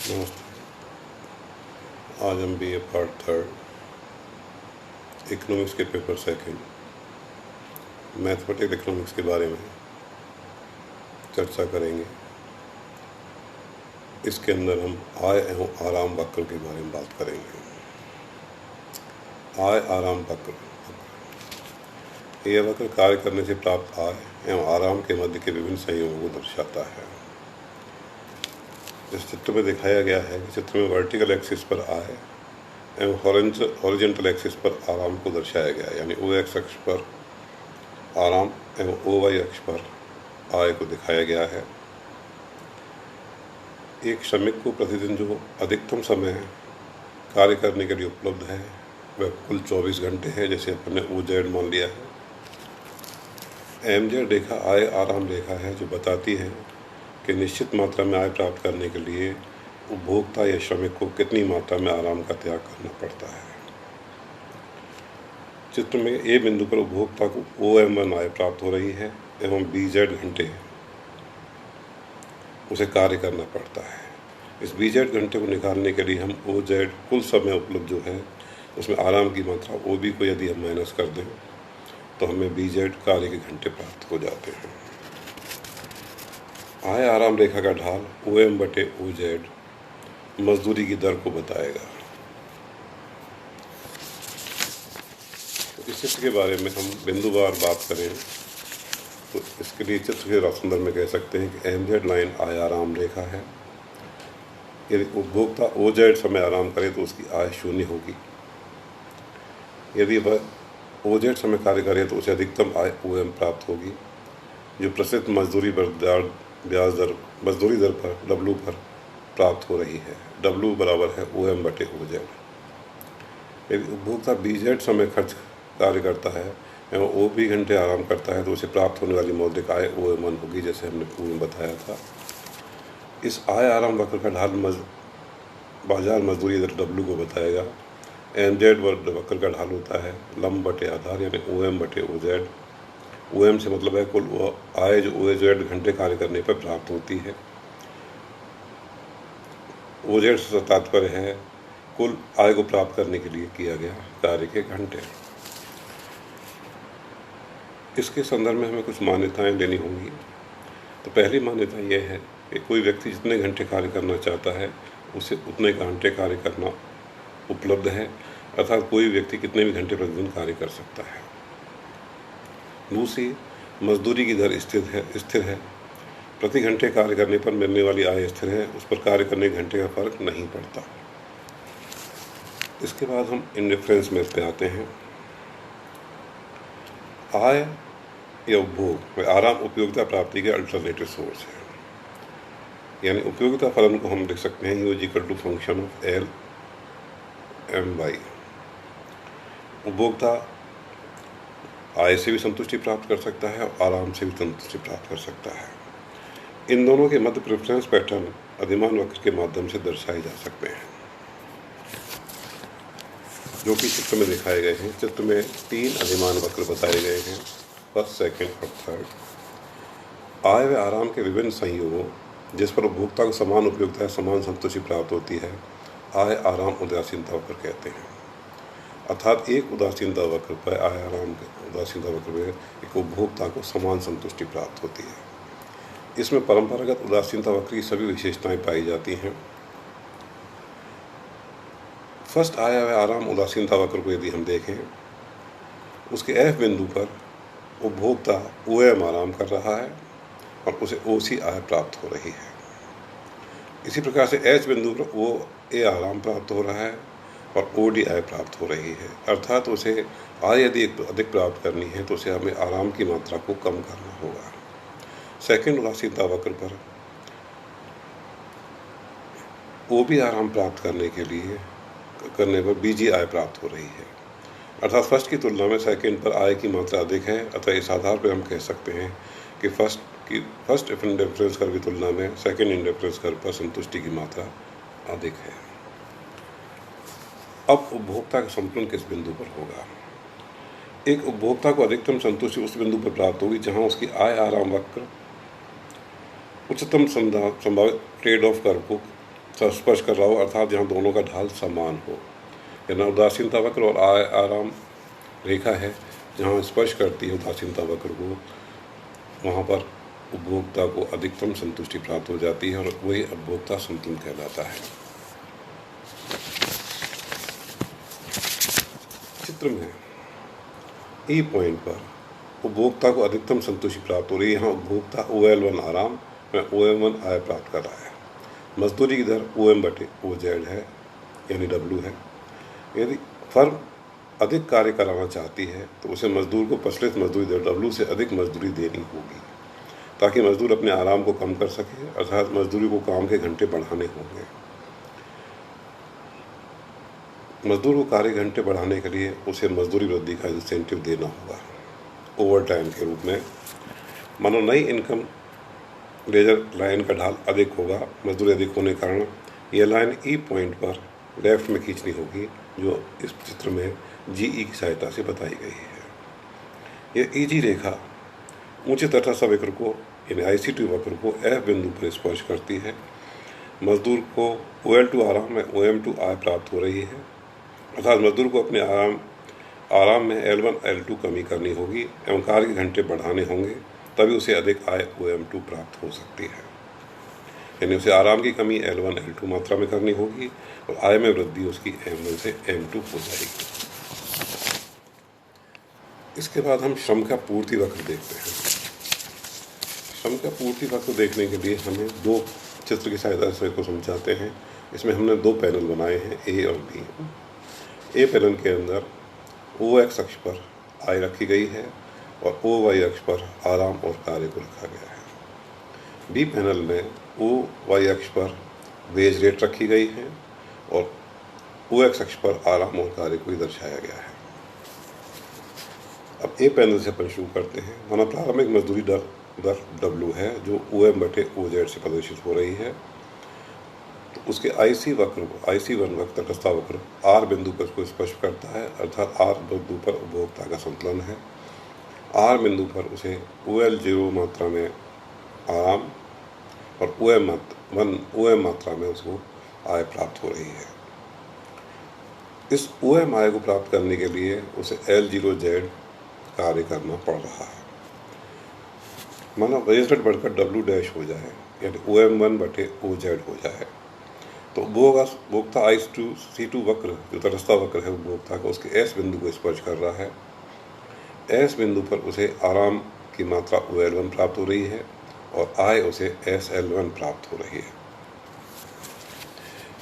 नमस्ते। आज हम बीए पार्ट थर्ड इकोनॉमिक्स के पेपर सेकंड मैथमेटिकल इकोनॉमिक्स के बारे में चर्चा करेंगे। इसके अंदर हम आय एवं आराम वक्र के बारे में बात करेंगे। आय आराम वक्र, यह वक्र कार्य करने से प्राप्त आय एवं आराम के मध्य के विभिन्न संयोगों को दर्शाता है। इस चित्र में दिखाया गया है कि चित्र में वर्टिकल एक्सिस पर आय एवं हॉरिजॉन्टल एक्सिस पर आराम को दर्शाया गया है, यानी ओ एक्स अक्ष पर आराम एवं ओ वाई अक्ष पर आय को दिखाया गया है। एक श्रमिक को प्रतिदिन जो अधिकतम समय कार्य करने के लिए उपलब्ध है वह कुल 24 घंटे है, जैसे अपने ओ जेड मान लिया है। एम जेड रेखा आय आराम रेखा है, जो बताती है कि निश्चित मात्रा में आय प्राप्त करने के लिए उपभोक्ता या श्रमिक को कितनी मात्रा में आराम का त्याग करना पड़ता है। चित्र में ए बिंदु पर उपभोक्ता को OM1 आय प्राप्त हो रही है एवं BZ घंटे उसे कार्य करना पड़ता है। इस BZ घंटे को निकालने के लिए हम OZ कुल समय उपलब्ध जो है उसमें आराम की मात्रा OB को यदि हम माइनस कर दें तो हमें BZ कार्य के घंटे प्राप्त हो जाते हैं। आय आराम रेखा का ढाल OM/OZ मजदूरी की दर को बताएगा। इस चित्र के बारे में हम बिंदुवार बात करें तो इसके लिए चित्र के संदर्भ में कह सकते हैं कि MZ लाइन आय आराम रेखा है। यदि उपभोक्ता OZ समय आराम करे तो उसकी आय 0 होगी। यदि वह OZ समय कार्य करे तो उसे अधिकतम आय OM प्राप्त होगी, जो प्रसिद्ध मजदूरी दर पर W पर प्राप्त हो रही है। W बराबर है OM/OZ। यदि उपभोक्ता BZ समय खर्च कार्य करता है एवं OB घंटे आराम करता है तो उसे प्राप्त होने वाली मौद्रिक आय OM1 होगी, जैसे हमने पूर्व में बताया था। इस आय आराम वक्र का ढाल बाजार मजदूरी दर W को बताएगा। MZ वक्र का ढाल होता है लंब/आधार, यानी OM/OZ। OM से मतलब है कुल आय जो OZ घंटे कार्य करने पर प्राप्त होती है। OZ से तात्पर्य है कुल आय को प्राप्त करने के लिए किया गया कार्य के घंटे। इसके संदर्भ में हमें कुछ मान्यताएं लेनी होंगी। तो पहली मान्यता यह है कि कोई व्यक्ति जितने घंटे कार्य करना चाहता है उसे उतने घंटे कार्य करना उपलब्ध है, अर्थात कोई व्यक्ति कितने भी घंटे प्रतिदिन कार्य कर सकता है। दूसरी, मजदूरी की दर स्थिर है। प्रति घंटे कार्य करने पर मिलने वाली आय स्थिर है, उस पर कार्य करने के घंटे का फर्क नहीं पड़ता। इसके बाद हम इंडिफरेंस मेथड पे आते हैं। आय या उपभोग आराम उपयोगिता प्राप्ति के अल्टरनेटिव सोर्स है, यानी उपयोगिता फलन को हम लिख सकते हैं U= फंक्शन ऑफ L/M/Y। उपभोक्ता आय से भी संतुष्टि प्राप्त कर सकता है और आराम से भी संतुष्टि प्राप्त कर सकता है। इन दोनों के मध्य प्रेफरेंस पैटर्न अधिमान वक्र के माध्यम से दर्शाए जा सकते हैं, जो कि चित्र में दिखाए गए हैं। चित्र में 3 अधिमान वक्र बताए गए हैं, फर्स्ट, सेकंड और थर्ड। आय व आराम के विभिन्न संयोगों जिस पर उपभोक्ता को समान उपयोगिता समान संतुष्टि प्राप्त होती है, आय आराम उदासीनता वक्र कहते हैं। अर्थात एक उदासीनता वक्र पर आय आराम उदासीनता वक्र में एक उपभोक्ता को समान संतुष्टि प्राप्त होती है। इसमें परंपरागत उदासीनता वक्र की सभी विशेषताएं पाई जाती हैं। फर्स्ट आय व आराम उदासीनता वक्र को यदि हम देखें, उसके F बिंदु पर उपभोक्ता OM आराम कर रहा है और उसे OC आय प्राप्त हो रही है। इसी प्रकार से H बिंदु पर OA आराम प्राप्त हो रहा है और OD आय प्राप्त हो रही है। अर्थात उसे आय यदि अधिक प्राप्त करनी है तो उसे हमें आराम की मात्रा को कम करना होगा। सेकंड उदासीनता वक्र पर OB आराम प्राप्त करने पर BG आय प्राप्त हो रही है। अर्थात फर्स्ट की तुलना में सेकंड पर आय की मात्रा अधिक है। अतः इस आधार पर हम कह सकते हैं कि फर्स्ट इंडिफरेंस कर्व की तुलना में सेकंड इंडिफरेंस कर्व पर संतुष्टि की मात्रा अधिक है। अब उपभोक्ता का संतुलन किस बिंदु पर होगा? एक उपभोक्ता को अधिकतम संतुष्टि उस बिंदु पर प्राप्त होगी जहां उसकी आय आराम वक्र उच्चतम संभावित ट्रेड ऑफ कर्व को स्पर्श कर रहा हो, अर्थात जहाँ दोनों का ढाल समान हो। यानी उदासीनता वक्र और आराम रेखा है, जहाँ स्पर्श करती है उदासीनता वक्र को, वहाँ पर उपभोक्ता को अधिकतम संतुष्टि प्राप्त हो जाती है और वही उपभोक्ता संतुलन कहलाता है। चित्र में ई पॉइंट पर उपभोक्ता को अधिकतम संतुष्टि प्राप्त हो रही है। यहाँ उपभोक्ता OL1 आराम में OM1 आय प्राप्त कर रहा है। मजदूरी की दर OM/OZ है, यानी W है। यदि फर्म अधिक कार्य कराना चाहती है तो उसे मजदूर को प्रचलित मजदूरी दर W से अधिक मजदूरी देनी होगी, ताकि मजदूर अपने आराम को कम कर सके, अर्थात मजदूरी को काम के घंटे बढ़ाने होंगे। मजदूर को कार्य घंटे बढ़ाने के लिए उसे मजदूरी वृद्धि का इंसेंटिव देना होगा ओवर टाइम के रूप में। मानो नई इनकम लेजर लाइन का ढाल अधिक होगा, मजदूरी अधिक होने के कारण यह लाइन ई पॉइंट पर लेफ्ट में खींचनी होगी, जो इस चित्र में GE की सहायता से बताई गई है। यह EG रेखा ऊंचे तटस्थ वक्र को, यानी IC2 वक्र को F बिंदु पर स्पर्श करती है। मजदूर को OL2 आराम में OM2 आय प्राप्त हो रही है, अर्थात मजदूर को अपने आराम में L1 L2 कमी करनी होगी एवं कार्य के घंटे बढ़ाने होंगे, तभी उसे अधिक आय OM2 प्राप्त हो सकती है। यानी उसे आराम की कमी L1 L2 मात्रा में करनी होगी और आय में वृद्धि उसकी M1 से M2 हो जाएगी। इसके बाद हम श्रम का पूर्ति वक्र देखते हैं। श्रम का पूर्ति वक्र देखने के लिए हमें दो चित्र की सहायता से इसको समझाते हैं। इसमें हमने दो पैनल बनाए हैं, A और B। A पैनल के अंदर OX अक्ष पर आय रखी गई है और OY अक्ष पर आराम और कार्य को रखा गया है। B पैनल में OY अक्ष पर वेज रेट रखी गई है और OX अक्ष पर आराम और कार्य को ही दर्शाया गया है। अब A पैनल से अपन शुरू करते हैं। माना प्रारंभिक मजदूरी दर W है, जो OM/OZ से प्रदर्शित हो रही है। तो उसके IC1 वक्र तटस्था वक्र R बिंदु पर उसको स्पर्श करता है, अर्थात R बिंदु पर उपभोक्ता का संतुलन है। R बिंदु पर उसे OL0 मात्रा में आराम और OM मात्रा में उसको आय प्राप्त हो रही है। इस OM आय को प्राप्त करने के लिए उसे L0Z कार्य करना पड़ रहा है। माना वेज रेट बढ़कर W' हो जाए, यानी OM1/OZ हो जाए, तो उपभोक्ता IC2 वक्र, जो तटस्था वक्र है उपभोक्ता का, उसके S बिंदु को स्पर्श कर रहा है। S बिंदु पर उसे आराम की मात्रा OL1 प्राप्त हो रही है और आय उसे SL1 प्राप्त हो रही है।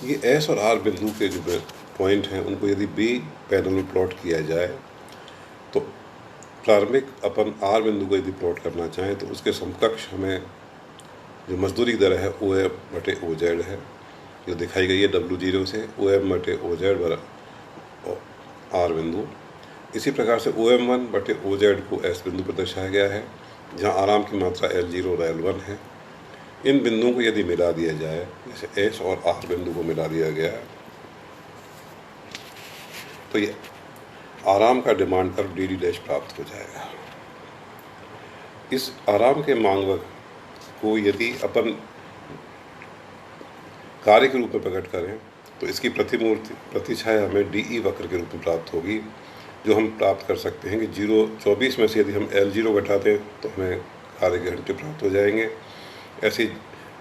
ये S और R बिंदु के जो पॉइंट हैं, उनको यदि B पैनल में प्लॉट किया जाए तो प्रारंभिक अपन R बिंदु को यदि प्लॉट करना चाहें तो उसके समकक्ष हमें जो मजदूरी दर है OM/OZ है, जो दिखाई गई है W0 से OM/OZ R बिंदु। इसी प्रकार से OM1/OZ को S बिंदु पर दर्शाया गया है, जहां आराम की मात्रा L0 और L1 है। इन बिंदुओं को यदि मिला दिया जाए, जैसे S और R बिंदु को मिला दिया गया है, तो ये आराम का डिमांड कर्व DD' प्राप्त हो जाएगा। इस आराम के मांग वक्र को यदि अपन कार्य के रूप में प्रकट करें तो इसकी प्रतिछाया हमें DE वक्र के रूप में प्राप्त होगी, जो हम प्राप्त कर सकते हैं कि 24 में से यदि हम L0 घटा दें तो हमें कार्य के घंटे प्राप्त हो जाएंगे। ऐसे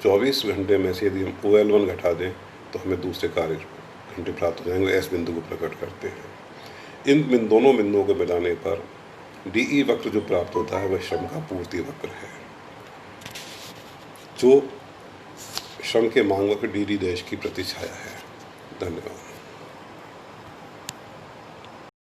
24 घंटे में से यदि हम OL1 घटा दें तो हमें दूसरे कार्य घंटे प्राप्त हो जाएंगे। S बिंदु को प्रकट करते हैं। इन दोनों बिंदुओं को मिलाने पर DE वक्र जो प्राप्त होता है वह श्रम का पूर्ति वक्र है, जो श्रम के मांग वक्र DD' की प्रतिछाया है। धन्यवाद।